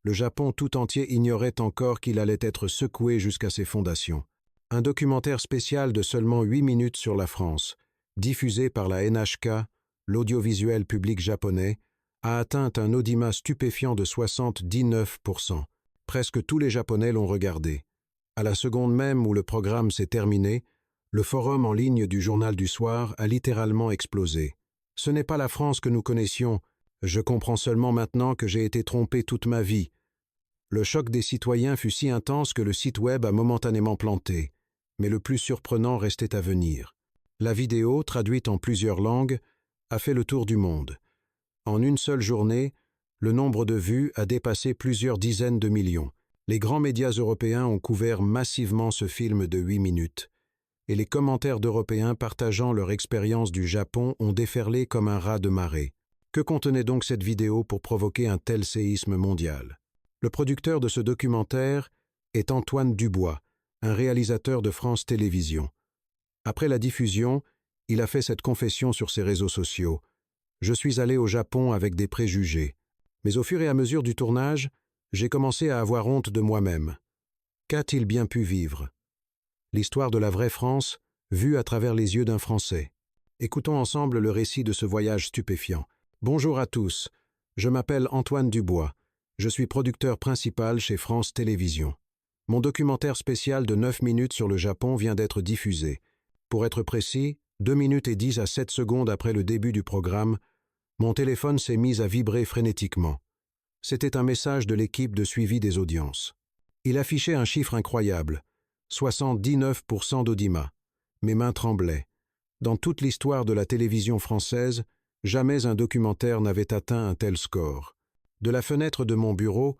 Le Japon tout entier ignorait encore qu'il allait être secoué jusqu'à ses fondations. Un documentaire spécial de seulement 8 minutes sur la France, diffusé par la NHK, l'audiovisuel public japonais, a atteint un audimat stupéfiant de 79%. Presque tous les Japonais l'ont regardé. À la seconde même où le programme s'est terminé, le forum en ligne du Journal du Soir a littéralement explosé. Ce n'est pas la France que nous connaissions. Je comprends seulement maintenant que j'ai été trompé toute ma vie. Le choc des citoyens fut si intense que le site web a momentanément planté. Mais le plus surprenant restait à venir. La vidéo, traduite en plusieurs langues, a fait le tour du monde. En une seule journée, le nombre de vues a dépassé plusieurs dizaines de millions. Les grands médias européens ont couvert massivement ce film de 8 minutes. Et les commentaires d'Européens partageant leur expérience du Japon ont déferlé comme un raz de marée. Que contenait donc cette vidéo pour provoquer un tel séisme mondial? Le producteur de ce documentaire est Antoine Dubois, un réalisateur de France Télévisions. Après la diffusion, il a fait cette confession sur ses réseaux sociaux. « Je suis allé au Japon avec des préjugés. Mais au fur et à mesure du tournage, j'ai commencé à avoir honte de moi-même. Qu'a-t-il bien pu vivre? L'histoire de la vraie France, vue à travers les yeux d'un Français. Écoutons ensemble le récit de ce voyage stupéfiant. Bonjour à tous, je m'appelle Antoine Dubois. Je suis producteur principal chez France Télévisions. Mon documentaire spécial de 9 minutes sur le Japon vient d'être diffusé. Pour être précis, 2 minutes et 10 à 7 secondes après le début du programme, mon téléphone s'est mis à vibrer frénétiquement. C'était un message de l'équipe de suivi des audiences. Il affichait un chiffre incroyable, 79% d'audimat. Mes mains tremblaient. Dans toute l'histoire de la télévision française, jamais un documentaire n'avait atteint un tel score. De la fenêtre de mon bureau,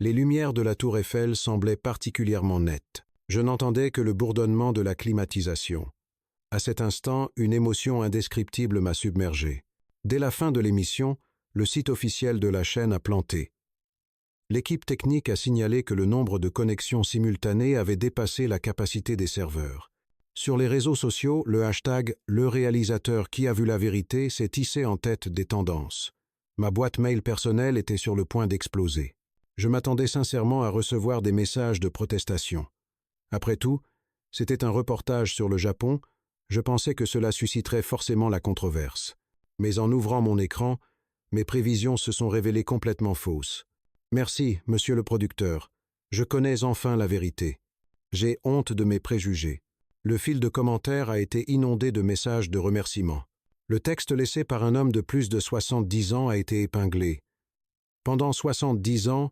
les lumières de la tour Eiffel semblaient particulièrement nettes. Je n'entendais que le bourdonnement de la climatisation. À cet instant, une émotion indescriptible m'a submergé. Dès la fin de l'émission, le site officiel de la chaîne a planté. L'équipe technique a signalé que le nombre de connexions simultanées avait dépassé la capacité des serveurs. Sur les réseaux sociaux, le hashtag « Le réalisateur qui a vu la vérité » s'est hissé en tête des tendances. Ma boîte mail personnelle était sur le point d'exploser. Je m'attendais sincèrement à recevoir des messages de protestation. Après tout, c'était un reportage sur le Japon, je pensais que cela susciterait forcément la controverse. Mais en ouvrant mon écran, mes prévisions se sont révélées complètement fausses. Merci, monsieur le producteur. Je connais enfin la vérité. J'ai honte de mes préjugés. Le fil de commentaires a été inondé de messages de remerciements. Le texte laissé par un homme de plus de 70 ans a été épinglé. Pendant 70 ans,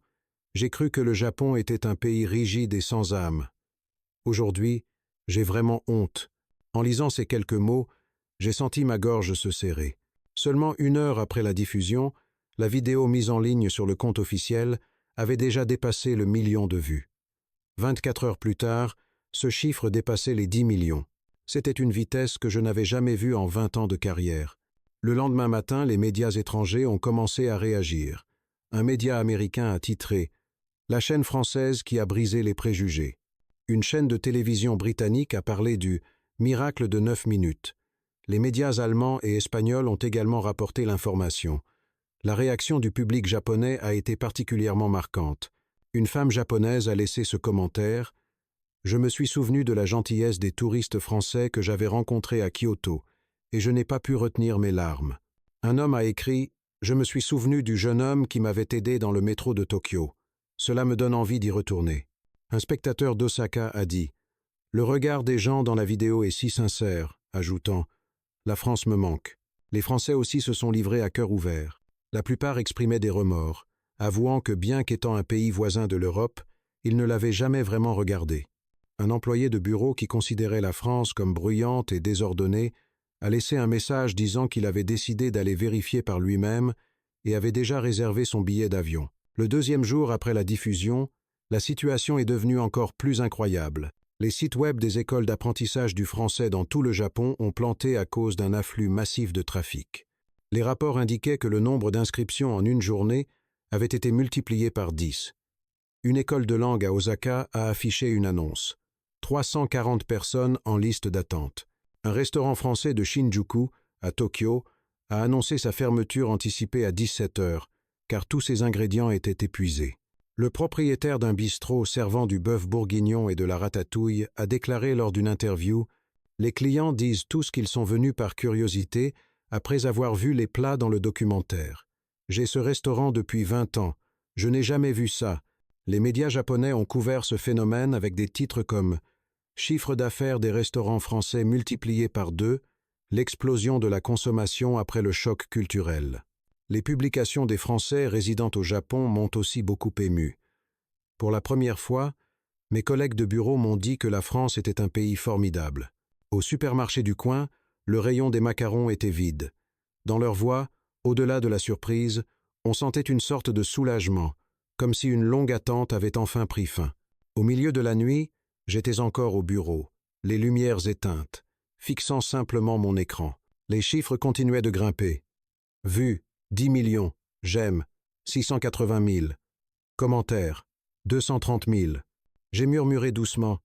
j'ai cru que le Japon était un pays rigide et sans âme. Aujourd'hui, j'ai vraiment honte. En lisant ces quelques mots, j'ai senti ma gorge se serrer. Seulement 1 heure après la diffusion, la vidéo mise en ligne sur le compte officiel avait déjà dépassé le 1 million de vues. 24 heures plus tard, ce chiffre dépassait les 10 millions. C'était une vitesse que je n'avais jamais vue en 20 ans de carrière. Le lendemain matin, les médias étrangers ont commencé à réagir. Un média américain a titré « La chaîne française qui a brisé les préjugés ». Une chaîne de télévision britannique a parlé du « miracle de 9 minutes ». Les médias allemands et espagnols ont également rapporté l'information. La réaction du public japonais a été particulièrement marquante. Une femme japonaise a laissé ce commentaire « Je me suis souvenu de la gentillesse des touristes français que j'avais rencontrés à Kyoto, et je n'ai pas pu retenir mes larmes. » Un homme a écrit « Je me suis souvenu du jeune homme qui m'avait aidé dans le métro de Tokyo. Cela me donne envie d'y retourner. » Un spectateur d'Osaka a dit « Le regard des gens dans la vidéo est si sincère, ajoutant « La France me manque. » Les Français aussi se sont livrés à cœur ouvert. La plupart exprimaient des remords, avouant que bien qu'étant un pays voisin de l'Europe, ils ne l'avaient jamais vraiment regardé. Un employé de bureau qui considérait la France comme bruyante et désordonnée a laissé un message disant qu'il avait décidé d'aller vérifier par lui-même et avait déjà réservé son billet d'avion. Le 2e jour après la diffusion, la situation est devenue encore plus incroyable. Les sites web des écoles d'apprentissage du français dans tout le Japon ont planté à cause d'un afflux massif de trafic. Les rapports indiquaient que le nombre d'inscriptions en une journée avait été multiplié par 10. Une école de langue à Osaka a affiché une annonce. 340 personnes en liste d'attente. Un restaurant français de Shinjuku, à Tokyo, a annoncé sa fermeture anticipée à 17 heures, car tous ses ingrédients étaient épuisés. Le propriétaire d'un bistrot servant du bœuf bourguignon et de la ratatouille a déclaré lors d'une interview « Les clients disent tous qu'ils sont venus par curiosité après avoir vu les plats dans le documentaire. J'ai ce restaurant depuis 20 ans. Je n'ai jamais vu ça. » Les médias japonais ont couvert ce phénomène avec des titres comme « Chiffre d'affaires des restaurants français multiplié par 2, l'explosion de la consommation après le choc culturel ». Les publications des Français résidant au Japon m'ont aussi beaucoup ému. Pour la première fois, mes collègues de bureau m'ont dit que la France était un pays formidable. Au supermarché du coin, le rayon des macarons était vide. Dans leur voix, au-delà de la surprise, on sentait une sorte de soulagement, comme si une longue attente avait enfin pris fin. Au milieu de la nuit, j'étais encore au bureau, les lumières éteintes, fixant simplement mon écran. Les chiffres continuaient de grimper. Vues, 10 millions, j'aime, 680 000. Commentaires, 230 000. J'ai murmuré doucement.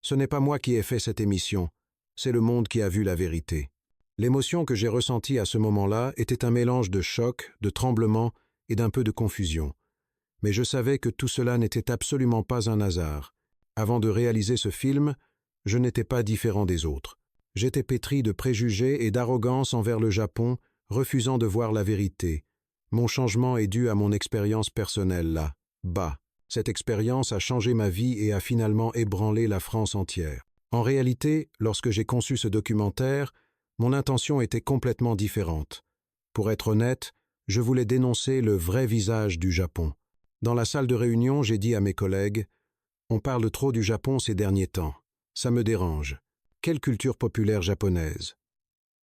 Ce n'est pas moi qui ai fait cette émission, c'est le monde qui a vu la vérité. L'émotion que j'ai ressentie à ce moment-là était un mélange de choc, de tremblement et d'un peu de confusion. Mais je savais que tout cela n'était absolument pas un hasard. Avant de réaliser ce film, je n'étais pas différent des autres. J'étais pétri de préjugés et d'arrogance envers le Japon, refusant de voir la vérité. Mon changement est dû à mon expérience personnelle là, bas. Cette expérience a changé ma vie et a finalement ébranlé la France entière. En réalité, lorsque j'ai conçu ce documentaire, mon intention était complètement différente. Pour être honnête, je voulais dénoncer le vrai visage du Japon. Dans la salle de réunion, j'ai dit à mes collègues « On parle trop du Japon ces derniers temps. Ça me dérange. Quelle culture populaire japonaise ?»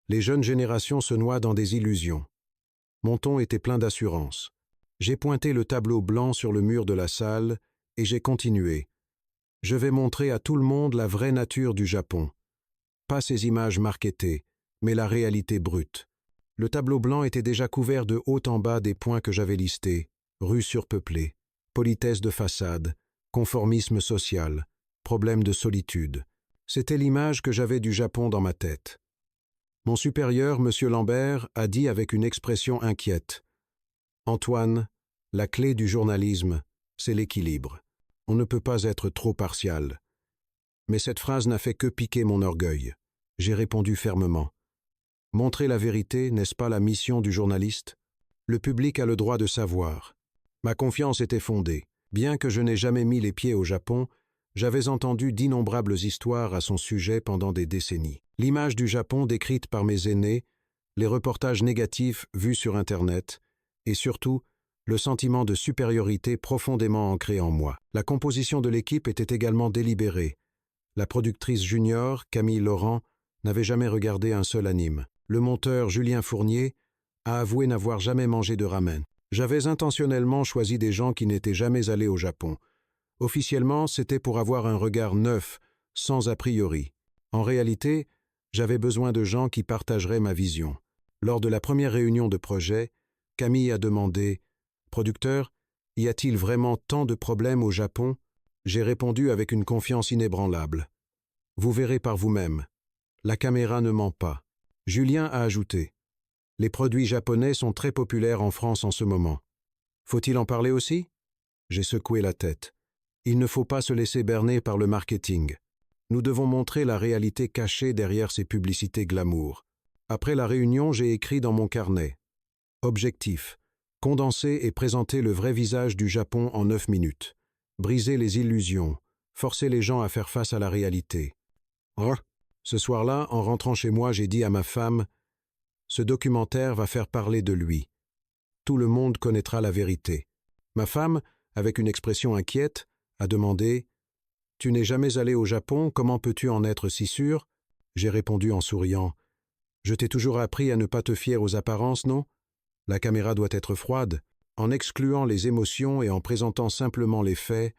Les jeunes générations se noient dans des illusions. Mon ton était plein d'assurance. J'ai pointé le tableau blanc sur le mur de la salle et j'ai continué. Je vais montrer à tout le monde la vraie nature du Japon. Pas ces images marketées, mais la réalité brute. Le tableau blanc était déjà couvert de haut en bas des points que j'avais listés. Rues surpeuplées, politesse de façade, conformisme social, problème de solitude. C'était l'image que j'avais du Japon dans ma tête. Mon supérieur, M. Lambert, a dit avec une expression inquiète « Antoine, la clé du journalisme, c'est l'équilibre. On ne peut pas être trop partial. » Mais cette phrase n'a fait que piquer mon orgueil. J'ai répondu fermement « Montrer la vérité, n'est-ce pas la mission du journaliste? Le public a le droit de savoir. » Ma confiance était fondée. Bien que je n'ai jamais mis les pieds au Japon, j'avais entendu d'innombrables histoires à son sujet pendant des décennies. L'image du Japon décrite par mes aînés, les reportages négatifs vus sur Internet, et surtout, le sentiment de supériorité profondément ancré en moi. La composition de l'équipe était également délibérée. La productrice junior, Camille Laurent, n'avait jamais regardé un seul anime. Le monteur Julien Fournier a avoué n'avoir jamais mangé de ramen. J'avais intentionnellement choisi des gens qui n'étaient jamais allés au Japon. Officiellement, c'était pour avoir un regard neuf, sans a priori. En réalité, j'avais besoin de gens qui partageraient ma vision. Lors de la première réunion de projet, Camille a demandé « Producteur, y a-t-il vraiment tant de problèmes au Japon ?» J'ai répondu avec une confiance inébranlable. « Vous verrez par vous-même. La caméra ne ment pas. » Julien a ajouté « Les produits japonais sont très populaires en France en ce moment. Faut-il en parler aussi ?» J'ai secoué la tête. Il ne faut pas se laisser berner par le marketing. Nous devons montrer la réalité cachée derrière ces publicités glamour. Après la réunion, j'ai écrit dans mon carnet. Objectif. Condenser et présenter le vrai visage du Japon en 9 minutes. Briser les illusions. Forcer les gens à faire face à la réalité. Ce soir-là, en rentrant chez moi, j'ai dit à ma femme « Ce documentaire va faire parler de lui. Tout le monde connaîtra la vérité. » Ma femme, avec une expression inquiète, a demandé « Tu n'es jamais allé au Japon, comment peux-tu en être si sûr ?» J'ai répondu en souriant « Je t'ai toujours appris à ne pas te fier aux apparences, non? La caméra doit être froide. En excluant les émotions et en présentant simplement les faits,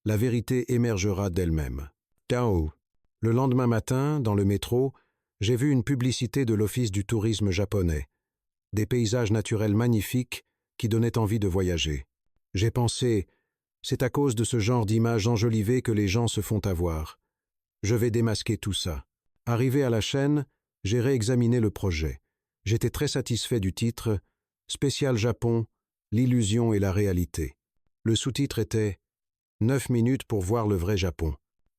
la vérité émergera d'elle-même. » Tao. Le lendemain matin, dans le métro, j'ai vu une publicité de l'Office du tourisme japonais. Des paysages naturels magnifiques qui donnaient envie de voyager. J'ai pensé « C'est à cause de ce genre d'images enjolivées que les gens se font avoir. Je vais démasquer tout ça. » Arrivé à la chaîne, j'ai réexaminé le projet. J'étais très satisfait du titre « Spécial Japon, l'illusion et la réalité ». Le sous-titre était « 9 minutes pour voir le vrai Japon ».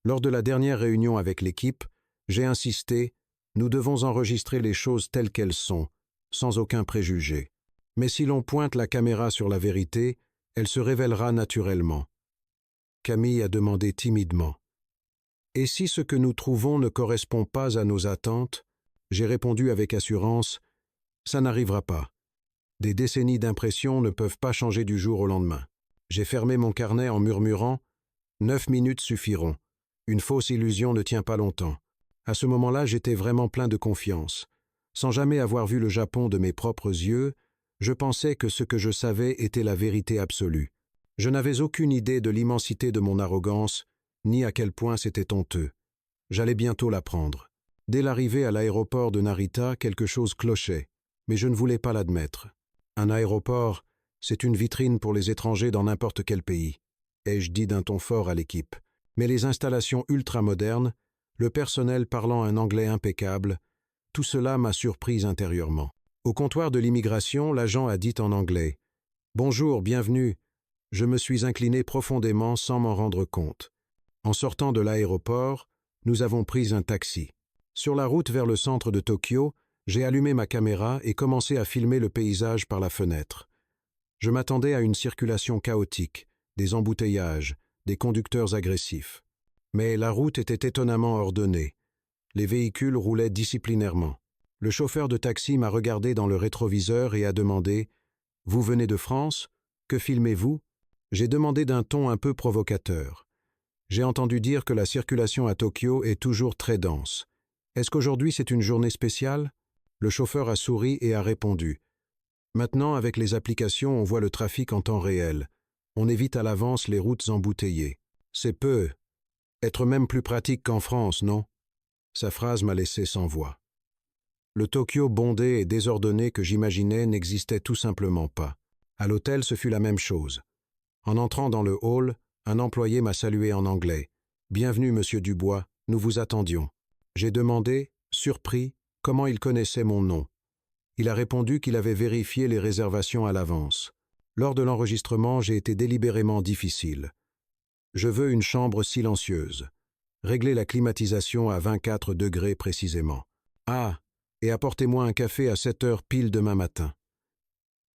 Lors de la dernière réunion avec l'équipe, j'ai insisté « Nous devons enregistrer les choses telles qu'elles sont, sans aucun préjugé. Mais si l'on pointe la caméra sur la vérité, elle se révélera naturellement. » Camille a demandé timidement. « Et si ce que nous trouvons ne correspond pas à nos attentes ?» J'ai répondu avec assurance « Ça n'arrivera pas. Des décennies d'impression ne peuvent pas changer du jour au lendemain. » J'ai fermé mon carnet en murmurant « 9 minutes suffiront. Une fausse illusion ne tient pas longtemps. » À ce moment-là, j'étais vraiment plein de confiance. Sans jamais avoir vu le Japon de mes propres yeux, je pensais que ce que je savais était la vérité absolue. Je n'avais aucune idée de l'immensité de mon arrogance, ni à quel point c'était honteux. J'allais bientôt l'apprendre. Dès l'arrivée à l'aéroport de Narita, quelque chose clochait, mais je ne voulais pas l'admettre. Un aéroport, c'est une vitrine pour les étrangers dans n'importe quel pays, ai-je dit d'un ton fort à l'équipe. Mais les installations ultramodernes, le personnel parlant un anglais impeccable, tout cela m'a surpris intérieurement. Au comptoir de l'immigration, l'agent a dit en anglais « Bonjour, bienvenue ». Je me suis incliné profondément sans m'en rendre compte. En sortant de l'aéroport, nous avons pris un taxi. Sur la route vers le centre de Tokyo, j'ai allumé ma caméra et commencé à filmer le paysage par la fenêtre. Je m'attendais à une circulation chaotique, des embouteillages, des conducteurs agressifs. Mais la route était étonnamment ordonnée. Les véhicules roulaient disciplinairement. Le chauffeur de taxi m'a regardé dans le rétroviseur et a demandé « Vous venez de France? Que filmez-vous » J'ai demandé d'un ton un peu provocateur. J'ai entendu dire que la circulation à Tokyo est toujours très dense. Est-ce qu'aujourd'hui c'est une journée spéciale? Le chauffeur a souri et a répondu « Maintenant, avec les applications, on voit le trafic en temps réel. On évite à l'avance les routes embouteillées. C'est peu. Être même plus pratique qu'en France, non ?» Sa phrase m'a laissé sans voix. Le Tokyo bondé et désordonné que j'imaginais n'existait tout simplement pas. À l'hôtel, ce fut la même chose. En entrant dans le hall, un employé m'a salué en anglais. « Bienvenue, monsieur Dubois, nous vous attendions. » J'ai demandé, surpris, comment il connaissait mon nom. Il a répondu qu'il avait vérifié les réservations à l'avance. Lors de l'enregistrement, j'ai été délibérément difficile. Je veux une chambre silencieuse. Réglez la climatisation à 24 degrés précisément. Ah, et apportez-moi un café à 7 heures pile demain matin.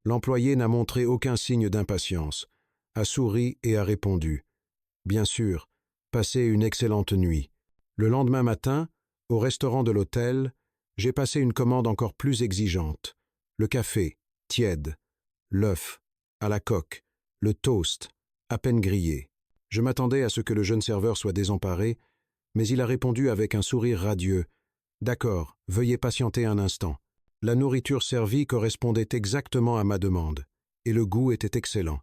L'employé n'a montré aucun signe d'impatience, a souri et a répondu « Bien sûr, passez une excellente nuit. » Le lendemain matin, au restaurant de l'hôtel, j'ai passé une commande encore plus exigeante. Le café, tiède, l'œuf, à la coque, le toast, à peine grillé. Je m'attendais à ce que le jeune serveur soit désemparé, mais il a répondu avec un sourire radieux « D'accord, veuillez patienter un instant. » La nourriture servie correspondait exactement à ma demande, et le goût était excellent.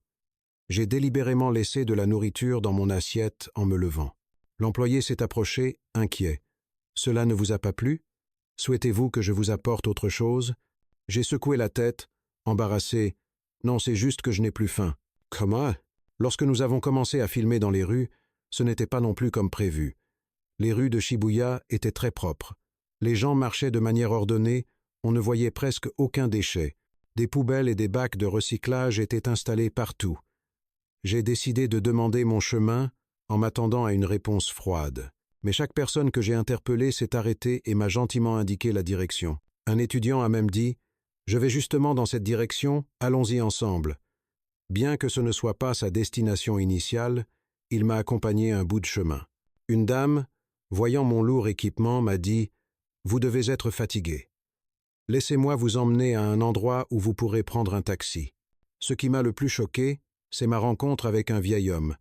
J'ai délibérément laissé de la nourriture dans mon assiette en me levant. L'employé s'est approché, inquiet. « Cela ne vous a pas plu? Souhaitez-vous que je vous apporte autre chose ?» J'ai secoué la tête, embarrassé. « Non, c'est juste que je n'ai plus faim. » « Comment ?» Lorsque nous avons commencé à filmer dans les rues, ce n'était pas non plus comme prévu. Les rues de Shibuya étaient très propres. Les gens marchaient de manière ordonnée, on ne voyait presque aucun déchet. Des poubelles et des bacs de recyclage étaient installés partout. J'ai décidé de demander mon chemin en m'attendant à une réponse froide. Mais chaque personne que j'ai interpellée s'est arrêtée et m'a gentiment indiqué la direction. Un étudiant a même dit « Je vais justement dans cette direction, allons-y ensemble ». Bien que ce ne soit pas sa destination initiale, il m'a accompagné un bout de chemin. Une dame, voyant mon lourd équipement, m'a dit « Vous devez être fatigué. Laissez-moi vous emmener à un endroit où vous pourrez prendre un taxi. » Ce qui m'a le plus choqué, c'est ma rencontre avec un vieil homme.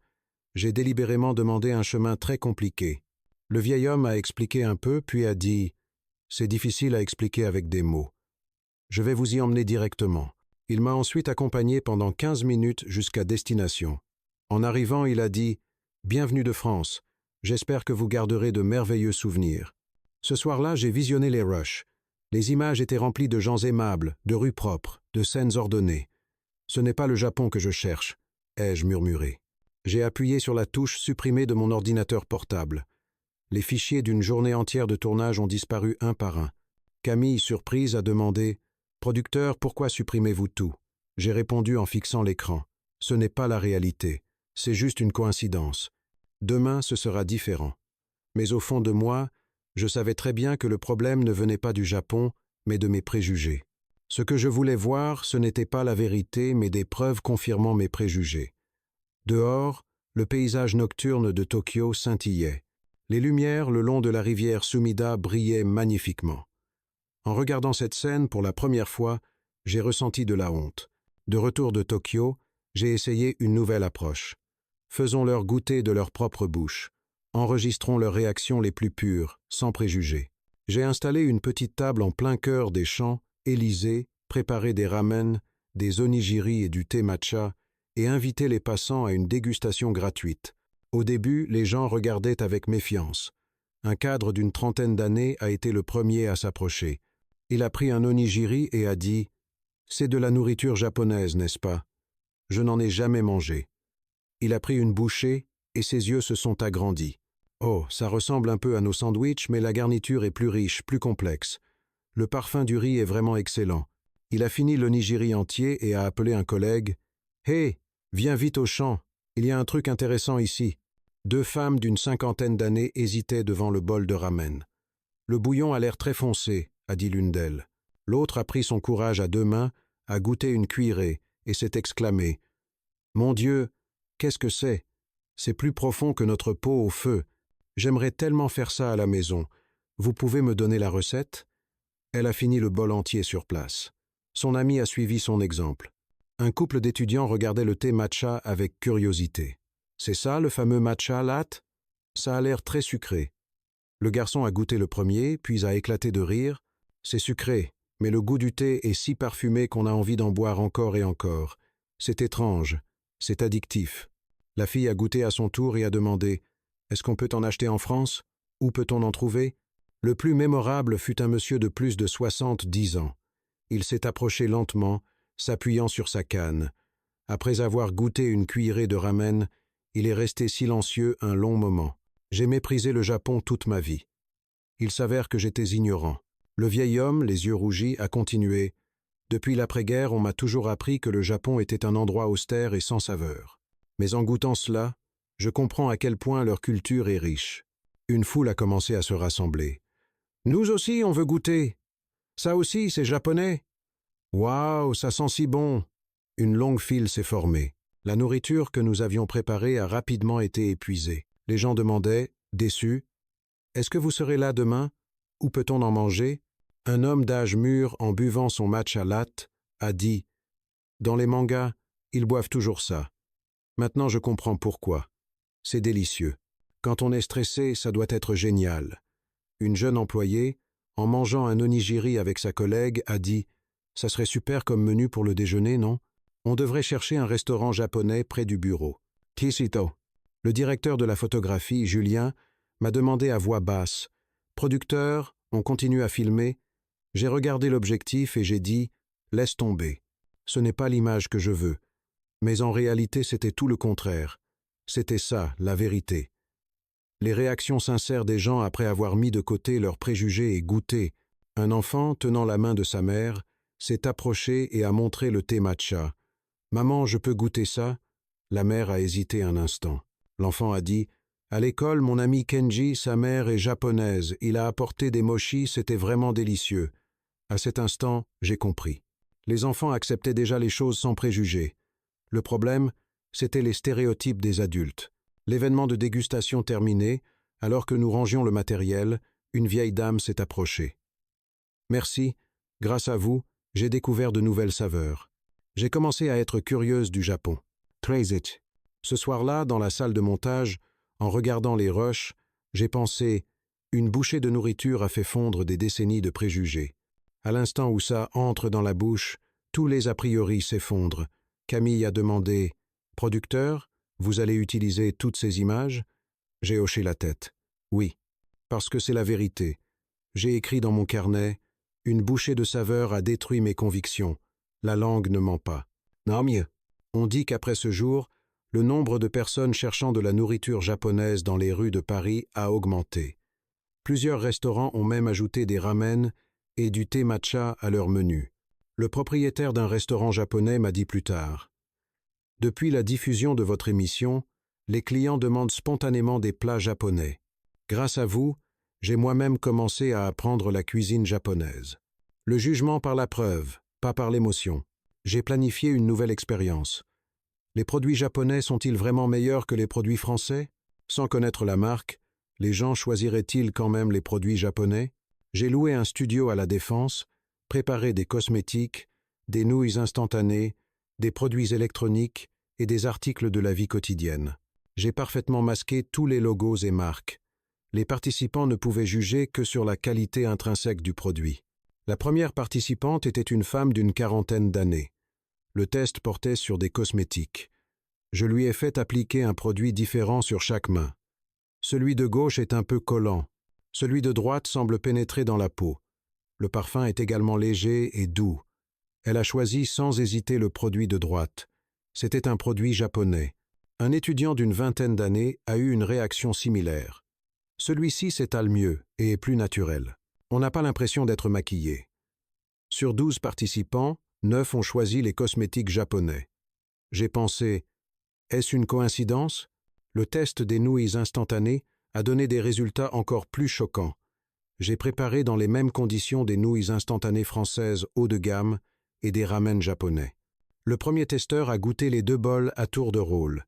J'ai délibérément demandé un chemin très compliqué. Le vieil homme a expliqué un peu, puis a dit « C'est difficile à expliquer avec des mots. Je vais vous y emmener directement. » Il m'a ensuite accompagné pendant 15 minutes jusqu'à destination. En arrivant, il a dit « Bienvenue de France. J'espère que vous garderez de merveilleux souvenirs. » Ce soir-là, j'ai visionné les rushs. Les images étaient remplies de gens aimables, de rues propres, de scènes ordonnées. « Ce n'est pas le Japon que je cherche », ai-je murmuré. J'ai appuyé sur la touche supprimée de mon ordinateur portable. Les fichiers d'une journée entière de tournage ont disparu un par un. Camille, surprise, a demandé « Producteur, pourquoi supprimez-vous tout ?» J'ai répondu en fixant l'écran. Ce n'est pas la réalité, c'est juste une coïncidence. Demain, ce sera différent. Mais au fond de moi, je savais très bien que le problème ne venait pas du Japon, mais de mes préjugés. Ce que je voulais voir, ce n'était pas la vérité, mais des preuves confirmant mes préjugés. Dehors, le paysage nocturne de Tokyo scintillait. Les lumières le long de la rivière Sumida brillaient magnifiquement. En regardant cette scène pour la première fois, j'ai ressenti de la honte. De retour de Tokyo, j'ai essayé une nouvelle approche. Faisons-leur goûter de leur propre bouche. Enregistrons leurs réactions les plus pures, sans préjugés. J'ai installé une petite table en plein cœur des champs, Élysée, préparé des ramen, des onigiri et du thé matcha, et invité les passants à une dégustation gratuite. Au début, les gens regardaient avec méfiance. Un cadre d'une trentaine d'années a été le premier à s'approcher. Il a pris un onigiri et a dit « C'est de la nourriture japonaise, n'est-ce pas? Je n'en ai jamais mangé. » Il a pris une bouchée et ses yeux se sont agrandis. « Oh, ça ressemble un peu à nos sandwichs, mais la garniture est plus riche, plus complexe. Le parfum du riz est vraiment excellent. » Il a fini l'onigiri entier et a appelé un collègue. « Hé, viens vite au champ, il y a un truc intéressant ici. » Deux femmes d'une cinquantaine d'années hésitaient devant le bol de ramen. « Le bouillon a l'air très foncé, » a dit l'une d'elles. L'autre a pris son courage à deux mains, a goûté une cuillerée et s'est exclamé « Mon Dieu, qu'est-ce que c'est? C'est plus profond que notre pot au feu. J'aimerais tellement faire ça à la maison. Vous pouvez me donner la recette ?» Elle a fini le bol entier sur place. Son ami a suivi son exemple. Un couple d'étudiants regardait le thé matcha avec curiosité. « C'est ça, le fameux matcha latte? Ça a l'air très sucré. » Le garçon a goûté le premier, puis a éclaté de rire. « C'est sucré, mais le goût du thé est si parfumé qu'on a envie d'en boire encore et encore. C'est étrange, c'est addictif. » La fille a goûté à son tour et a demandé « Est-ce qu'on peut en acheter en France? Où peut-on en trouver ?» Le plus mémorable fut un monsieur de plus de 70 ans. Il s'est approché lentement, s'appuyant sur sa canne. Après avoir goûté une cuillerée de ramen, il est resté silencieux un long moment. J'ai méprisé le Japon toute ma vie. Il s'avère que j'étais ignorant. Le vieil homme, les yeux rougis, a continué. Depuis l'après-guerre, on m'a toujours appris que le Japon était un endroit austère et sans saveur. Mais en goûtant cela, je comprends à quel point leur culture est riche. Une foule a commencé à se rassembler. « Nous aussi, on veut goûter. Ça aussi, c'est japonais. Waouh, ça sent si bon. » Une longue file s'est formée. La nourriture que nous avions préparée a rapidement été épuisée. Les gens demandaient, déçus, « Est-ce que vous serez là demain? Où peut-on en manger ?» Un homme d'âge mûr, en buvant son matcha latte, a dit, « Dans les mangas, ils boivent toujours ça. Maintenant, je comprends pourquoi. C'est délicieux. Quand on est stressé, ça doit être génial. » Une jeune employée, en mangeant un onigiri avec sa collègue, a dit « Ça serait super comme menu pour le déjeuner, non? On devrait chercher un restaurant japonais près du bureau. » Kisito. Le directeur de la photographie, Julien, m'a demandé à voix basse « Producteur, on continue à filmer ?» J'ai regardé l'objectif et j'ai dit « Laisse tomber. Ce n'est pas l'image que je veux. » Mais en réalité, c'était tout le contraire. C'était ça, la vérité. Les réactions sincères des gens après avoir mis de côté leurs préjugés et goûté. Un enfant, tenant la main de sa mère, s'est approché et a montré le thé matcha. « Maman, je peux goûter ça ?» La mère a hésité un instant. L'enfant a dit « À l'école, mon ami Kenji, sa mère est japonaise. Il a apporté des mochis, c'était vraiment délicieux. » À cet instant, j'ai compris. Les enfants acceptaient déjà les choses sans préjugés. Le problème, c'était les stéréotypes des adultes. L'événement de dégustation terminé, alors que nous rangions le matériel, une vieille dame s'est approchée. « Merci, grâce à vous, j'ai découvert de nouvelles saveurs. J'ai commencé à être curieuse du Japon. » Trasit. Ce soir-là, dans la salle de montage, en regardant les rushs, j'ai pensé « Une bouchée de nourriture a fait fondre des décennies de préjugés. » À l'instant où ça entre dans la bouche, tous les a priori s'effondrent. Camille a demandé « Producteur, vous allez utiliser toutes ces images ?» J'ai hoché la tête. Oui, parce que c'est la vérité. J'ai écrit dans mon carnet « Une bouchée de saveur a détruit mes convictions. La langue ne ment pas. » Non mieux. On dit qu'après ce jour, le nombre de personnes cherchant de la nourriture japonaise dans les rues de Paris a augmenté. Plusieurs restaurants ont même ajouté des ramen et du thé matcha à leur menu. Le propriétaire d'un restaurant japonais m'a dit plus tard Depuis la diffusion de votre émission, les clients demandent spontanément des plats japonais. Grâce à vous, j'ai moi-même commencé à apprendre la cuisine japonaise. Le jugement par la preuve, pas par l'émotion. J'ai planifié une nouvelle expérience. Les produits japonais sont-ils vraiment meilleurs que les produits français? Sans connaître la marque, les gens choisiraient-ils quand même les produits japonais? J'ai loué un studio à La Défense, préparé des cosmétiques, des nouilles instantanées, des produits électroniques et des articles de la vie quotidienne. J'ai parfaitement masqué tous les logos et marques. Les participants ne pouvaient juger que sur la qualité intrinsèque du produit. La première participante était une femme d'une quarantaine d'années. Le test portait sur des cosmétiques. Je lui ai fait appliquer un produit différent sur chaque main. Celui de gauche est un peu collant. Celui de droite semble pénétrer dans la peau. Le parfum est également léger et doux. Elle a choisi sans hésiter le produit de droite. C'était un produit japonais. Un étudiant d'une vingtaine d'années a eu une réaction similaire. Celui-ci s'étale mieux et est plus naturel. On n'a pas l'impression d'être maquillé. Sur 12 participants, 9 ont choisi les cosmétiques japonais. J'ai pensé, est-ce une coïncidence? Le test des nouilles instantanées a donné des résultats encore plus choquants. J'ai préparé dans les mêmes conditions des nouilles instantanées françaises haut de gamme et des ramen japonais. Le premier testeur a goûté les 2 bols à tour de rôle.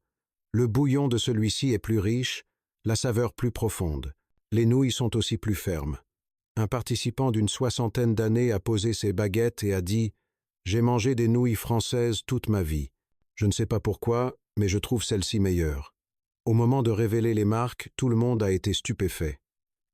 Le bouillon de celui-ci est plus riche, la saveur plus profonde. Les nouilles sont aussi plus fermes. Un participant d'une 60aine d'années a posé ses baguettes et a dit « J'ai mangé des nouilles françaises toute ma vie. Je ne sais pas pourquoi, mais je trouve celle-ci meilleure. » Au moment de révéler les marques, tout le monde a été stupéfait.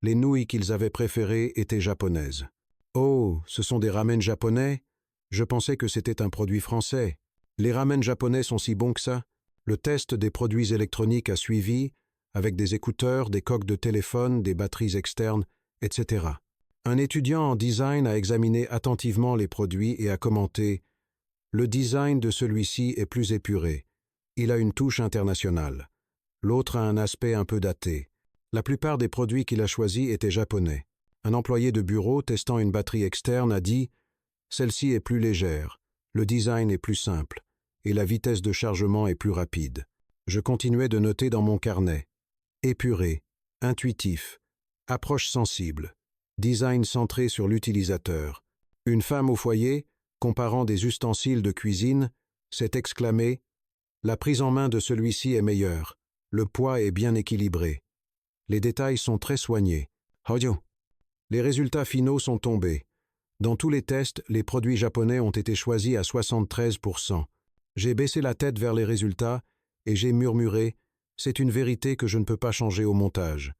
Les nouilles qu'ils avaient préférées étaient japonaises. « Oh, ce sont des ramen japonais? Je pensais que c'était un produit français. Les ramen japonais sont si bons que ça? » Le test des produits électroniques a suivi, avec des écouteurs, des coques de téléphone, des batteries externes, etc. Un étudiant en design a examiné attentivement les produits et a commenté « Le design de celui-ci est plus épuré. Il a une touche internationale. L'autre a un aspect un peu daté. La plupart des produits qu'il a choisis étaient japonais. » Un employé de bureau testant une batterie externe a dit « Celle-ci est plus légère, le design est plus simple, et la vitesse de chargement est plus rapide. » Je continuais de noter dans mon carnet. Épuré, intuitif, approche sensible, design centré sur l'utilisateur. Une femme au foyer, comparant des ustensiles de cuisine, s'est exclamée « La prise en main de celui-ci est meilleure. Le poids est bien équilibré. Les détails sont très soignés. Hojo. » Les résultats finaux sont tombés. Dans tous les tests, les produits japonais ont été choisis à 73%. J'ai baissé la tête vers les résultats et j'ai murmuré « C'est une vérité que je ne peux pas changer au montage. »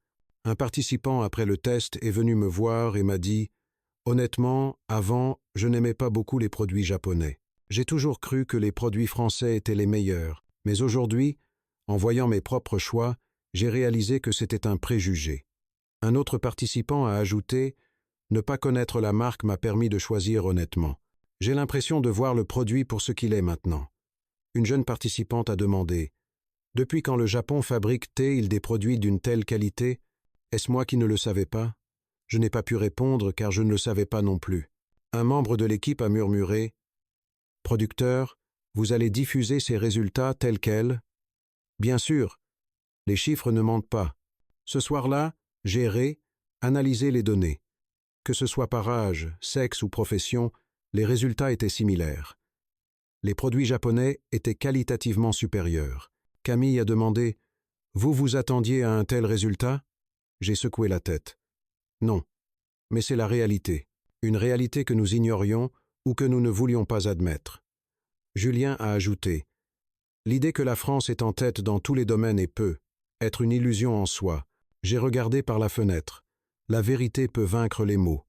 Un participant après le test est venu me voir et m'a dit « Honnêtement, avant, je n'aimais pas beaucoup les produits japonais. J'ai toujours cru que les produits français étaient les meilleurs, mais aujourd'hui, en voyant mes propres choix, j'ai réalisé que c'était un préjugé. » Un autre participant a ajouté « Ne pas connaître la marque m'a permis de choisir honnêtement. J'ai l'impression de voir le produit pour ce qu'il est maintenant. » Une jeune participante a demandé « Depuis quand le Japon fabrique-t-il des produits d'une telle qualité? Est-ce moi qui ne le savais pas? » Je n'ai pas pu répondre car je ne le savais pas non plus. Un membre de l'équipe a murmuré « Producteur, vous allez diffuser ces résultats tels quels? » Bien sûr, les chiffres ne mentent pas. Ce soir-là, j'ai analysé les données. Que ce soit par âge, sexe ou profession, les résultats étaient similaires. Les produits japonais étaient qualitativement supérieurs. Camille a demandé « Vous vous attendiez à un tel résultat ?» J'ai secoué la tête. Non, mais c'est la réalité. Une réalité que nous ignorions ou que nous ne voulions pas admettre. Julien a ajouté « L'idée que la France est en tête dans tous les domaines est peu, être une illusion en soi. J'ai regardé par la fenêtre. La vérité peut vaincre les mots.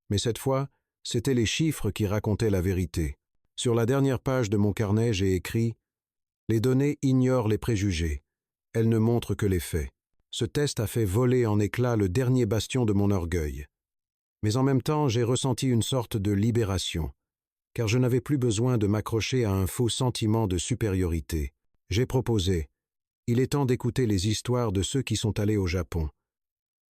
Mais cette fois, c'étaient les chiffres qui racontaient la vérité. Sur la dernière page de mon carnet, j'ai écrit « Les données ignorent les préjugés. Elles ne montrent que les faits. » Ce test a fait voler en éclats le dernier bastion de mon orgueil. Mais en même temps, j'ai ressenti une sorte de libération, car je n'avais plus besoin de m'accrocher à un faux sentiment de supériorité. J'ai proposé « Il est temps d'écouter les histoires de ceux qui sont allés au Japon.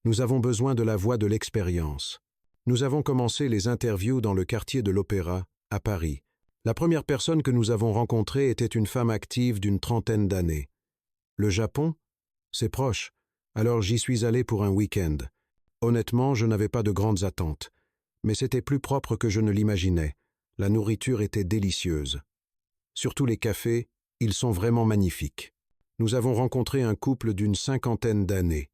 Nous avons besoin de la voix de l'expérience. » Nous avons commencé les interviews dans le quartier de l'Opéra, à Paris. La première personne que nous avons rencontrée était une femme active d'une trentaine d'années. Le Japon? C'est proche, alors j'y suis allé pour un week-end. Honnêtement, je n'avais pas de grandes attentes, mais c'était plus propre que je ne l'imaginais. La nourriture était délicieuse. Surtout les cafés, ils sont vraiment magnifiques. Nous avons rencontré un couple d'une cinquantaine d'années.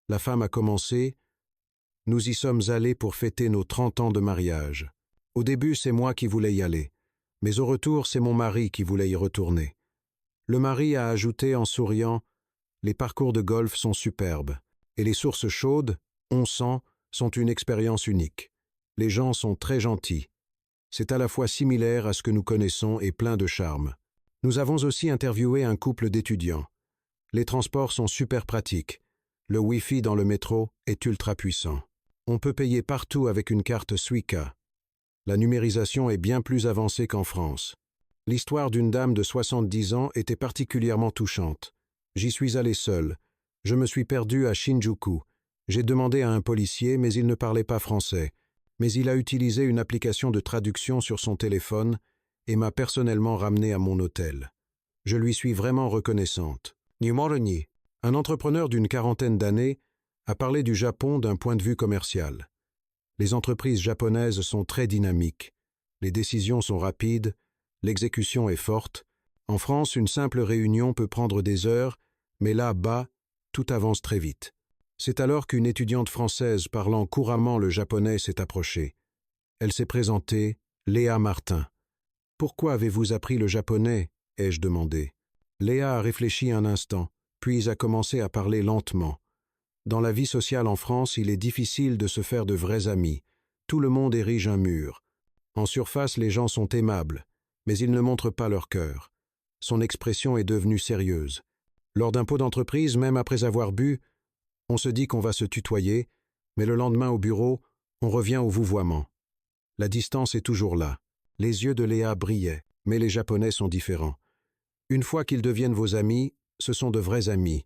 La femme a commencé. Nous y sommes allés pour fêter nos 30 ans de mariage. Au début, c'est moi qui voulais y aller, mais au retour, c'est mon mari qui voulait y retourner. Le mari a ajouté en souriant « Les parcours de golf sont superbes, et les sources chaudes, on sent, sont une expérience unique. Les gens sont très gentils. C'est à la fois similaire à ce que nous connaissons et plein de charme. » Nous avons aussi interviewé un couple d'étudiants. Les transports sont super pratiques. Le Wi-Fi dans le métro est ultra puissant. On peut payer partout avec une carte Suica. La numérisation est bien plus avancée qu'en France. L'histoire d'une dame de 70 ans était particulièrement touchante. J'y suis allé seul. Je me suis perdu à Shinjuku. J'ai demandé à un policier, mais il ne parlait pas français. Mais il a utilisé une application de traduction sur son téléphone et m'a personnellement ramené à mon hôtel. Je lui suis vraiment reconnaissante. Nimoroni, un entrepreneur d'une quarantaine d'années, a parlé du Japon d'un point de vue commercial. Les entreprises japonaises sont très dynamiques. Les décisions sont rapides, l'exécution est forte. En France, une simple réunion peut prendre des heures, mais là-bas, tout avance très vite. C'est alors qu'une étudiante française parlant couramment le japonais s'est approchée. Elle s'est présentée, Léa Martin. « Pourquoi avez-vous appris le japonais ?» ai-je demandé. Léa a réfléchi un instant, puis a commencé à parler lentement. Dans la vie sociale en France, il est difficile de se faire de vrais amis. Tout le monde érige un mur. En surface, les gens sont aimables, mais ils ne montrent pas leur cœur. Son expression est devenue sérieuse. Lors d'un pot d'entreprise, même après avoir bu, on se dit qu'on va se tutoyer, mais le lendemain au bureau, on revient au vouvoiement. La distance est toujours là. Les yeux de Léa brillaient, mais les Japonais sont différents. Une fois qu'ils deviennent vos amis, ce sont de vrais amis.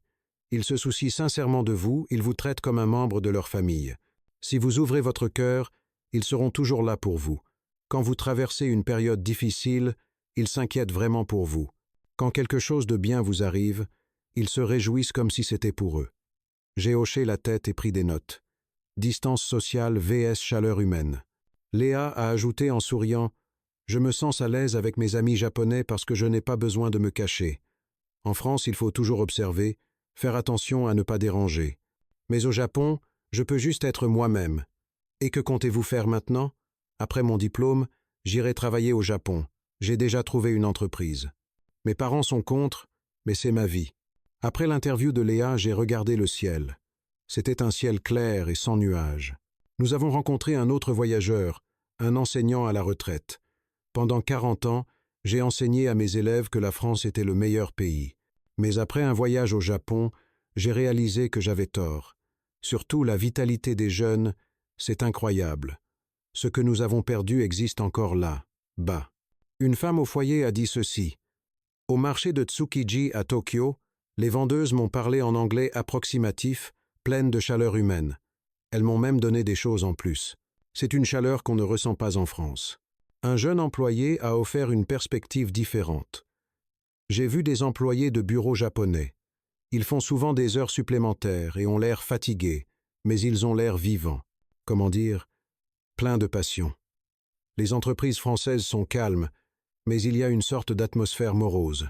Ils se soucient sincèrement de vous, ils vous traitent comme un membre de leur famille. Si vous ouvrez votre cœur, ils seront toujours là pour vous. Quand vous traversez une période difficile, ils s'inquiètent vraiment pour vous. Quand quelque chose de bien vous arrive, ils se réjouissent comme si c'était pour eux. J'ai hoché la tête et pris des notes. Distance sociale vs chaleur humaine. Léa a ajouté en souriant « Je me sens à l'aise avec mes amis japonais parce que je n'ai pas besoin de me cacher. En France, il faut toujours observer, faire attention à ne pas déranger. Mais au Japon, je peux juste être moi-même. Et que comptez-vous faire maintenant? Après mon diplôme, j'irai travailler au Japon. J'ai déjà trouvé une entreprise. Mes parents sont contre, mais c'est ma vie. » Après l'interview de Léa, j'ai regardé le ciel. C'était un ciel clair et sans nuages. Nous avons rencontré un autre voyageur, un enseignant à la retraite. Pendant 40 ans, j'ai enseigné à mes élèves que la France était le meilleur pays. Mais après un voyage au Japon, j'ai réalisé que j'avais tort. Surtout la vitalité des jeunes, c'est incroyable. Ce que nous avons perdu existe encore là, bas. Une femme au foyer a dit ceci. Au marché de Tsukiji à Tokyo, les vendeuses m'ont parlé en anglais approximatif, pleine de chaleur humaine. Elles m'ont même donné des choses en plus. C'est une chaleur qu'on ne ressent pas en France. Un jeune employé a offert une perspective différente. J'ai vu des employés de bureaux japonais. Ils font souvent des heures supplémentaires et ont l'air fatigués, mais ils ont l'air vivants. Comment dire? Plein de passion. Les entreprises françaises sont calmes, mais il y a une sorte d'atmosphère morose.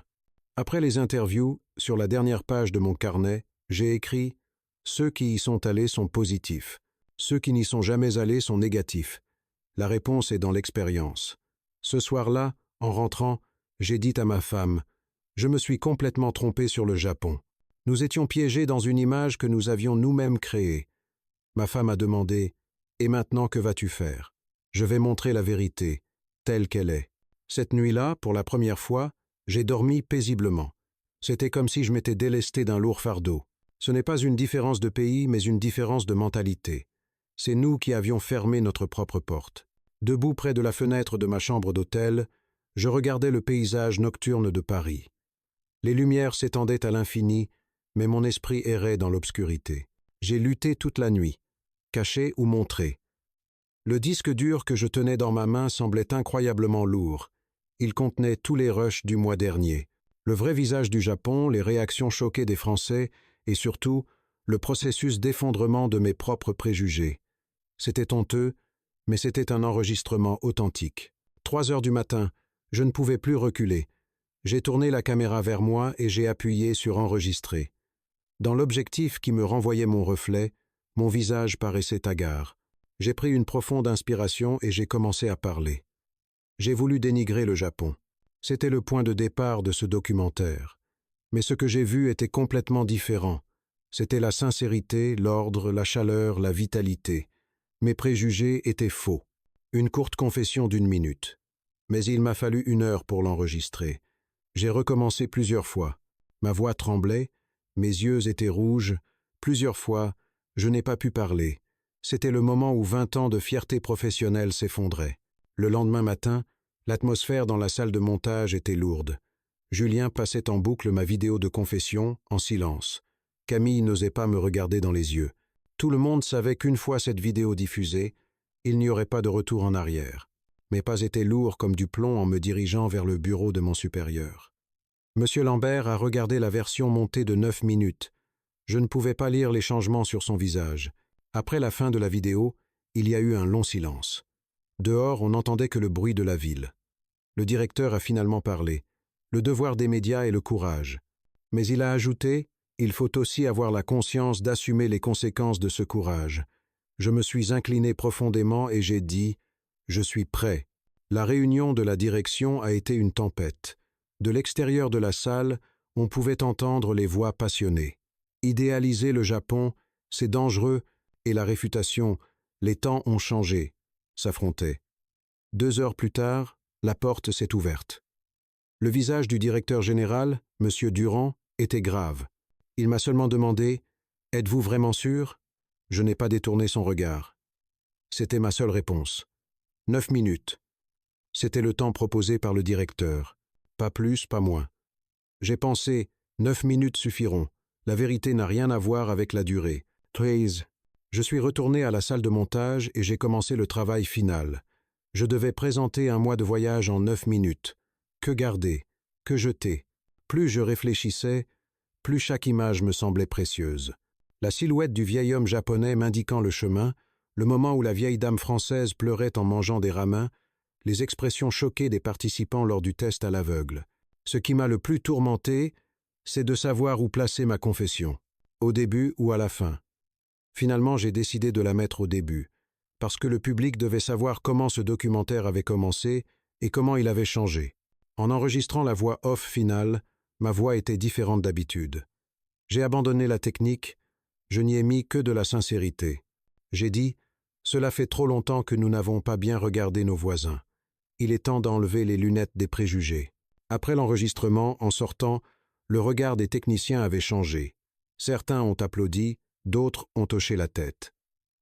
Après les interviews, sur la dernière page de mon carnet, j'ai écrit « Ceux qui y sont allés sont positifs. Ceux qui n'y sont jamais allés sont négatifs. La réponse est dans l'expérience. » Ce soir-là, en rentrant, j'ai dit à ma femme « Je me suis complètement trompé sur le Japon. Nous étions piégés dans une image que nous avions nous-mêmes créée. » Ma femme a demandé « Et maintenant, que vas-tu faire ?» Je vais montrer la vérité, telle qu'elle est. Cette nuit-là, pour la première fois, j'ai dormi paisiblement. C'était comme si je m'étais délesté d'un lourd fardeau. Ce n'est pas une différence de pays, mais une différence de mentalité. C'est nous qui avions fermé notre propre porte. Debout près de la fenêtre de ma chambre d'hôtel, je regardais le paysage nocturne de Paris. Les lumières s'étendaient à l'infini, mais mon esprit errait dans l'obscurité. J'ai lutté toute la nuit, caché ou montré. Le disque dur que je tenais dans ma main semblait incroyablement lourd, Il contenait tous les rushs du mois dernier. Le vrai visage du Japon, les réactions choquées des Français et surtout, le processus d'effondrement de mes propres préjugés. C'était honteux, mais c'était un enregistrement authentique. 3 heures du matin, je ne pouvais plus reculer. J'ai tourné la caméra vers moi et j'ai appuyé sur enregistrer. Dans l'objectif qui me renvoyait mon reflet, mon visage paraissait hagard. J'ai pris une profonde inspiration et j'ai commencé à parler. J'ai voulu dénigrer le Japon. C'était le point de départ de ce documentaire. Mais ce que j'ai vu était complètement différent. C'était la sincérité, l'ordre, la chaleur, la vitalité. Mes préjugés étaient faux. Une courte confession d'1 minute. Mais il m'a fallu 1 heure pour l'enregistrer. J'ai recommencé plusieurs fois. Ma voix tremblait, mes yeux étaient rouges. Plusieurs fois, je n'ai pas pu parler. C'était le moment où 20 ans de fierté professionnelle s'effondraient. Le lendemain matin, l'atmosphère dans la salle de montage était lourde. Julien passait en boucle ma vidéo de confession, en silence. Camille n'osait pas me regarder dans les yeux. Tout le monde savait qu'une fois cette vidéo diffusée, il n'y aurait pas de retour en arrière. Mes pas étaient lourds comme du plomb en me dirigeant vers le bureau de mon supérieur. Monsieur Lambert a regardé la version montée de 9 minutes. Je ne pouvais pas lire les changements sur son visage. Après la fin de la vidéo, il y a eu un long silence. Dehors, on n'entendait que le bruit de la ville. Le directeur a finalement parlé. Le devoir des médias est le courage. Mais il a ajouté, il faut aussi avoir la conscience d'assumer les conséquences de ce courage. Je me suis incliné profondément et j'ai dit, je suis prêt. La réunion de la direction a été une tempête. De l'extérieur de la salle, on pouvait entendre les voix passionnées. Idéaliser le Japon, c'est dangereux, et la réfutation, les temps ont changé, s'affrontaient. 2 heures plus tard, la porte s'est ouverte. Le visage du directeur général, M. Durand, était grave. Il m'a seulement demandé « Êtes-vous vraiment sûr ?» Je n'ai pas détourné son regard. C'était ma seule réponse. 9 minutes. C'était le temps proposé par le directeur. Pas plus, pas moins. J'ai pensé, 9 minutes suffiront. La vérité n'a rien à voir avec la durée. 13. Je suis retourné à la salle de montage et j'ai commencé le travail final. Je devais présenter un mois de voyage en 9 minutes. Que garder? Que jeter? Plus je réfléchissais, plus chaque image me semblait précieuse. La silhouette du vieil homme japonais m'indiquant le chemin, le moment où la vieille dame française pleurait en mangeant des ramens, les expressions choquées des participants lors du test à l'aveugle. Ce qui m'a le plus tourmenté, c'est de savoir où placer ma confession, au début ou à la fin. Finalement, j'ai décidé de la mettre au début, parce que le public devait savoir comment ce documentaire avait commencé et comment il avait changé. En enregistrant la voix off finale, ma voix était différente d'habitude. J'ai abandonné la technique, je n'y ai mis que de la sincérité. J'ai dit, cela fait trop longtemps que nous n'avons pas bien regardé nos voisins. Il est temps d'enlever les lunettes des préjugés. Après l'enregistrement, en sortant, le regard des techniciens avait changé. Certains ont applaudi, d'autres ont hoché la tête.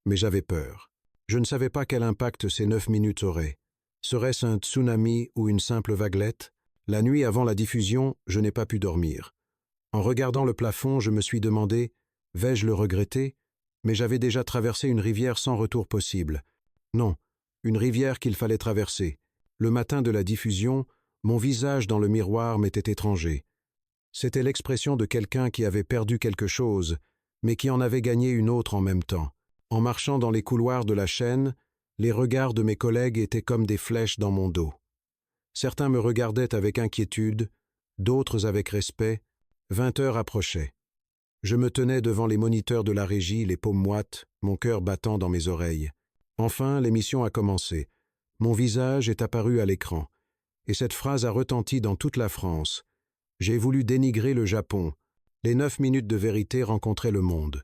Mais j'avais peur. Je ne savais pas quel impact ces 9 minutes auraient. Serait-ce un tsunami ou une simple vaguelette? La nuit avant la diffusion, je n'ai pas pu dormir. En regardant le plafond, je me suis demandé, vais-je le regretter? Mais j'avais déjà traversé une rivière sans retour possible. Non, une rivière qu'il fallait traverser. Le matin de la diffusion, mon visage dans le miroir m'était étranger. C'était l'expression de quelqu'un qui avait perdu quelque chose, mais qui en avait gagné une autre en même temps. En marchant dans les couloirs de la chaîne, les regards de mes collègues étaient comme des flèches dans mon dos. Certains me regardaient avec inquiétude, d'autres avec respect. 20 heures approchaient. Je me tenais devant les moniteurs de la régie, les paumes moites, mon cœur battant dans mes oreilles. Enfin, l'émission a commencé. Mon visage est apparu à l'écran. Et cette phrase a retenti dans toute la France. J'ai voulu dénigrer le Japon. Les 9 minutes de vérité rencontraient le monde.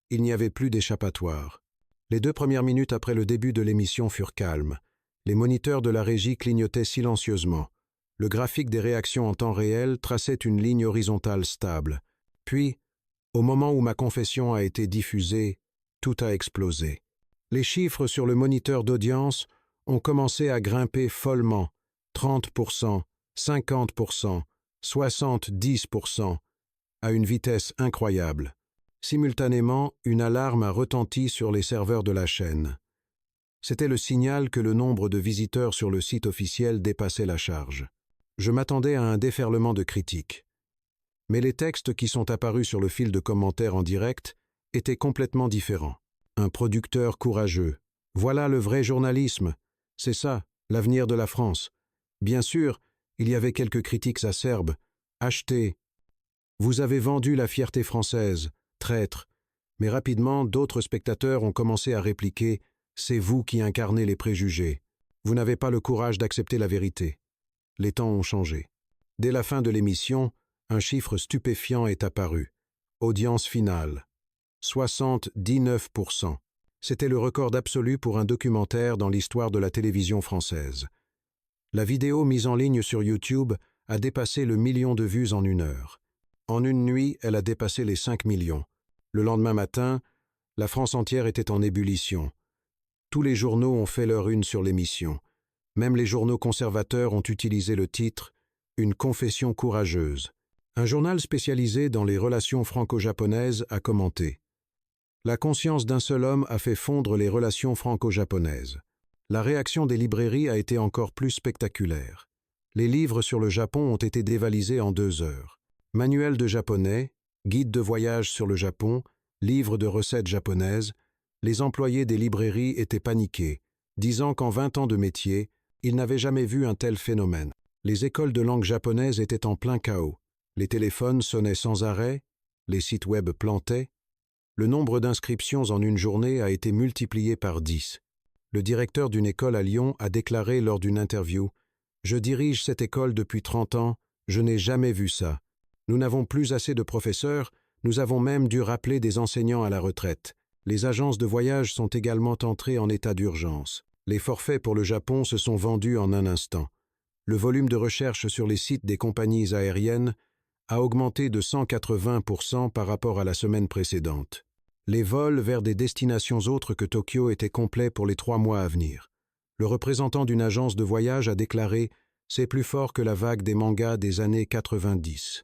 Il n'y avait plus d'échappatoire. Les 2 premières minutes après le début de l'émission furent calmes. Les moniteurs de la régie clignotaient silencieusement. Le graphique des réactions en temps réel traçait une ligne horizontale stable. Puis, au moment où ma confession a été diffusée, tout a explosé. Les chiffres sur le moniteur d'audience ont commencé à grimper follement. 30%, 50%, 70%, à une vitesse incroyable. Simultanément, une alarme a retenti sur les serveurs de la chaîne. C'était le signal que le nombre de visiteurs sur le site officiel dépassait la charge. Je m'attendais à un déferlement de critiques. Mais les textes qui sont apparus sur le fil de commentaires en direct étaient complètement différents. Un producteur courageux. Voilà le vrai journalisme. C'est ça, l'avenir de la France. Bien sûr, il y avait quelques critiques acerbes. Achetez. Vous avez vendu la fierté française. Traître. Mais rapidement, d'autres spectateurs ont commencé à répliquer « C'est vous qui incarnez les préjugés. Vous n'avez pas le courage d'accepter la vérité. » Les temps ont changé. Dès la fin de l'émission, un chiffre stupéfiant est apparu. Audience finale. 79%. C'était le record absolu pour un documentaire dans l'histoire de la télévision française. La vidéo mise en ligne sur YouTube a dépassé le 1 million de vues en 1 heure. En une nuit, elle a dépassé les 5 millions. Le lendemain matin, la France entière était en ébullition. Tous les journaux ont fait leur une sur l'émission. Même les journaux conservateurs ont utilisé le titre « Une confession courageuse ». Un journal spécialisé dans les relations franco-japonaises a commenté « La conscience d'un seul homme a fait fondre les relations franco-japonaises ». La réaction des librairies a été encore plus spectaculaire. Les livres sur le Japon ont été dévalisés en 2 heures. Manuel de japonais, guide de voyage sur le Japon, livre de recettes japonaises, les employés des librairies étaient paniqués, disant qu'en 20 ans de métier, ils n'avaient jamais vu un tel phénomène. Les écoles de langue japonaise étaient en plein chaos. Les téléphones sonnaient sans arrêt, les sites web plantaient. Le nombre d'inscriptions en une journée a été multiplié par 10. Le directeur d'une école à Lyon a déclaré lors d'une interview « Je dirige cette école depuis 30 ans, je n'ai jamais vu ça. Nous n'avons plus assez de professeurs, nous avons même dû rappeler des enseignants à la retraite. Les agences de voyage sont également entrées en état d'urgence. Les forfaits pour le Japon se sont vendus en un instant. Le volume de recherche sur les sites des compagnies aériennes a augmenté de 180% par rapport à la semaine précédente. Les vols vers des destinations autres que Tokyo étaient complets pour les 3 mois à venir. Le représentant d'une agence de voyage a déclaré « C'est plus fort que la vague des mangas des années 90 ».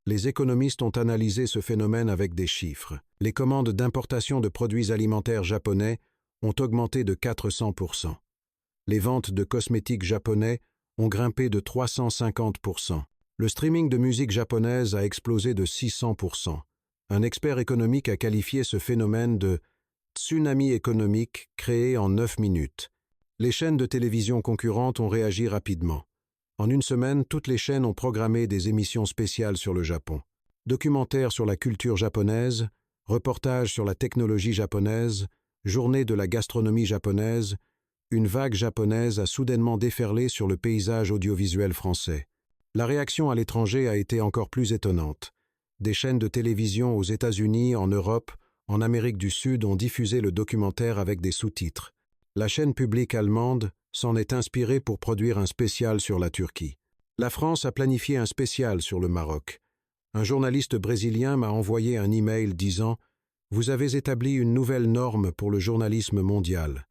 Les économistes ont analysé ce phénomène avec des chiffres. Les commandes d'importation de produits alimentaires japonais ont augmenté de 400%. Les ventes de cosmétiques japonais ont grimpé de 350%. Le streaming de musique japonaise a explosé de 600%. Un expert économique a qualifié ce phénomène de « tsunami économique créé en 9 minutes ». Les chaînes de télévision concurrentes ont réagi rapidement. En une semaine, toutes les chaînes ont programmé des émissions spéciales sur le Japon. Documentaires sur la culture japonaise, reportages sur la technologie japonaise, journée de la gastronomie japonaise, une vague japonaise a soudainement déferlé sur le paysage audiovisuel français. La réaction à l'étranger a été encore plus étonnante. Des chaînes de télévision aux États-Unis, en Europe, en Amérique du Sud ont diffusé le documentaire avec des sous-titres. La chaîne publique allemande s'en est inspirée pour produire un spécial sur la Turquie. La France a planifié un spécial sur le Maroc. Un journaliste brésilien m'a envoyé un email disant « Vous avez établi une nouvelle norme pour le journalisme mondial ».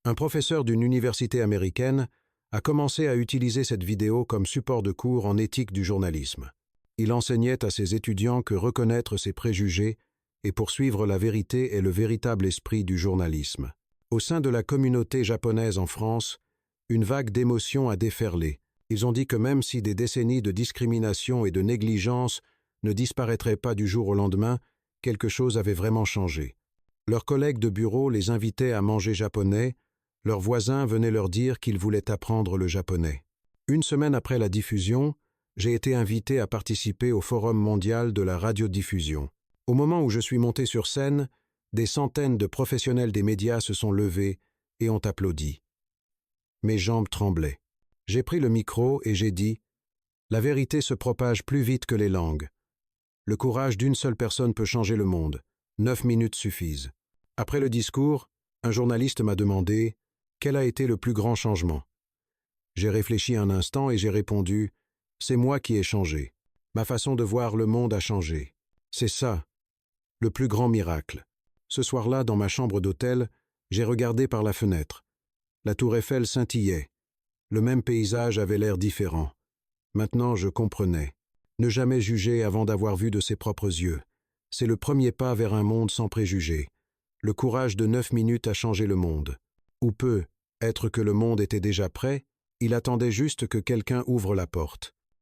Un professeur d'une université américaine a commencé à utiliser cette vidéo comme support de cours en éthique du journalisme. Il enseignait à ses étudiants que reconnaître ses préjugés et poursuivre la vérité est le véritable esprit du journalisme. Au sein de la communauté japonaise en France, une vague d'émotions a déferlé. Ils ont dit que même si des décennies de discrimination et de négligence ne disparaîtraient pas du jour au lendemain, quelque chose avait vraiment changé. Leurs collègues de bureau les invitaient à manger japonais, leurs voisins venaient leur dire qu'ils voulaient apprendre le japonais. 1 semaine après la diffusion, j'ai été invité à participer au Forum mondial de la radiodiffusion. Au moment où je suis monté sur scène, des centaines de professionnels des médias se sont levés et ont applaudi. Mes jambes tremblaient. J'ai pris le micro et j'ai dit « La vérité se propage plus vite que les langues. Le courage d'une seule personne peut changer le monde. 9 minutes suffisent. » Après le discours, un journaliste m'a demandé « Quel a été le plus grand changement ?» J'ai réfléchi un instant et j'ai répondu « C'est moi qui ai changé. Ma façon de voir le monde a changé. C'est ça, le plus grand miracle. » Ce soir-là, dans ma chambre d'hôtel, j'ai regardé par la fenêtre. La tour Eiffel scintillait. Le même paysage avait l'air différent. Maintenant, je comprenais. Ne jamais juger avant d'avoir vu de ses propres yeux. C'est le premier pas vers un monde sans préjugés. Le courage de 9 minutes a changé le monde. Ou peut être que le monde était déjà prêt, il attendait juste que quelqu'un ouvre la porte.